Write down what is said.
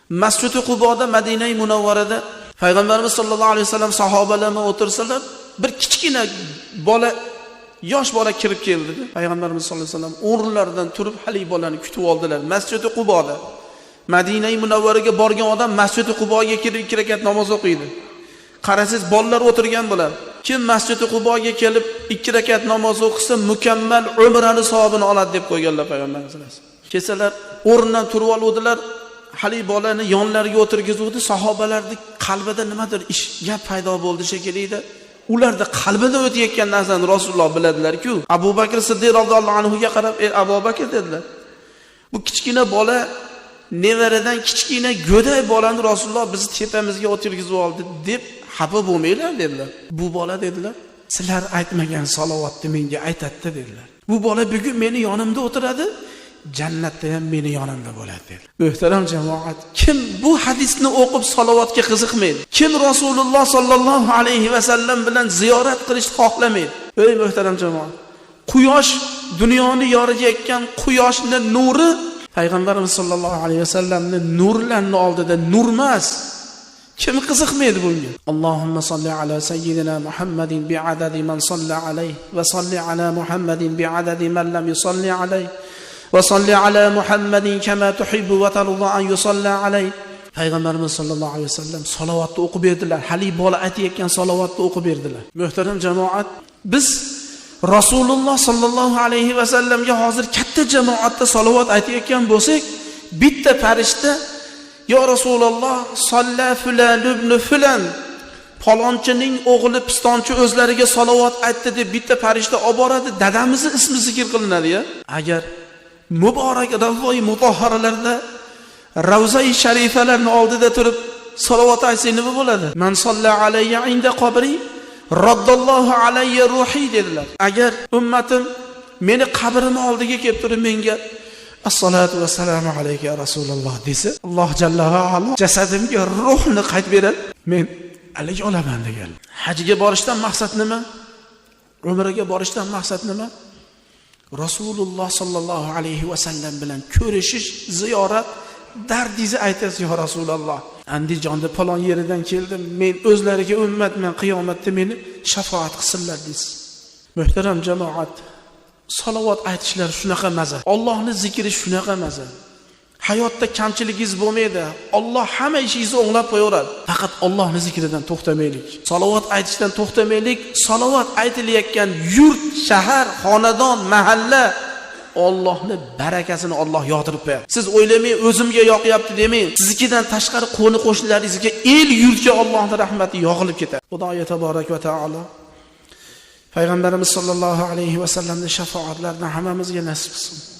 Masjid-i Quboda, Madina-i Munawvarada Payg'ambarimiz sollallohu alayhi vasallam sahobalar bilan o'tirsalar, bir kichkina bola, yosh bola kirib keldi. Payg'ambarimiz sollallohu alayhi vasallam o'rinlaridan turib haligi bolani kutib oldilar. Masjid-i Quboda, Madina-i Munawvaraga borgan odam Masjid-i Quboga kirib 2 rakat namoz o'qiydi. Qarasiz, bolalar o'tirgan bo'lar. Kim Masjid-i Quboga kelib 2 rakat namoz o'qisa, mukammal umrani savobini oladi deb qo'yganlar Payg'ambarimiz sollallohu alayhi vasallam. Kesalar o'rnidan turib oldilar. Hali bolani yonlariga o'tirgizuvdi. Sahobalarning qalbida nimadir gap paydo bo'ldi shekilli. Ularda qalbida o'tayotgan narsani Rasululloh biladilar-ku. Abu Bakr Siddiq roziyallohu anhu ga qarab, Abu Bakr dedilar. Bu kichkina bola nevaradan kichkina go'day bolani Rasululloh bizni tepamizga o'tirgizib oldi deb xafa bo'lmanglar dedilar. Bu bola dedilar, sizlar aytmagan salovatni menga aytadi dedilar. Bu bola bugun meni yonimda o'tiradi, jannatda ham meni yonimda bo'ladi dedi. Muhtaram jamoat, kim bu hadisni o'qib salovatga qiziqmaydi? Kim Rasululloh sollallohu alayhi va sallam bilan ziyorat qilishni xohlamaydi? Ey muhtaram jamoat, quyosh, dunyoni yoritayotgan quyoshning nuri Payg'ambarimiz sollallohu alayhi va sallamning nurlarining oldida nur emas. Kim qiziqmaydi bunga? Allohumma solli ala sayyidina Muhammadin bi'adadi man salla alayhi va solli ala Muhammadin bi'adadi man lam yusalli alayhi va solli ala Muhammadin kama tuhibbu va tarda an yusalla alayhi. Payg'ambarimiz sollallohu alayhi vasallam salovatni o'qib berdilar. Hali bola aytayotgan salovatni o'qib berdilar. Muhtaram jamoat, biz Rasululloh sollallohu alayhi vasallamga hozir katta jamoatda salovat aytayotgan bo'lsak, bitta farishta "Ya Rasululloh, solla fulan ibn fulan, falonchining o'g'li pistonchi o'zlariga salovat aytdi" deb bitta farishta olib boradi, dadamizni ismi zikr qilinadi-ya. Agar muborak ravoi mutahharalarda Ravza-i sharifalarning oldida turib salovat aytsa nima bo'ladi? Man solla alayya inda qabri raddallohu alayya ruhi dedilar. Agar ummatim meni qabrim oldiga kelib turib menga assalatu vassalamu alayka ya Rasululloh desa, Alloh jalla va ala jasadimga ruhni qaytib beradi. Men alik olaman degan. Hajga borishdan maqsad nima? Umraga borishdan maqsad nima? Rasululloh sollallohu alayhi va sallam bilan ko'rishish, ziyorat, dardingizni aytasiz ya Rasululloh. Andijonda falon yeridan keldim, men o'zlariga ummatman, qiyomatda meni shafaat qilsinlar deysiz. Muhtaram jamoat, salovat aytishlar shunaqa maza. Allohning zikri shunaqa maza. Hayotda kamchiligingiz bo'lmaydi. Alloh hamma ishingizni o'nglab qo'yaveradi. Faqat Allohning zikridan to'xtamaylik. Salovat aytishdan to'xtamaylik. Salovat aytilayotgan yurt, shahar, xonadon, mahalla Allohning barakasini Alloh yog'dirib qo'yadi. Siz o'ylamay o'zimga yoqyapti demang. Siznikidan tashqari qo'ni qo'shnilaringizga, el yurtga Allohning rahmati yog'ilib ketadi. Xudoy taborak va taolo Payg'ambarimiz sollallohu alayhi va sallamning shafoatlaridan hammamizga nasib qilsin.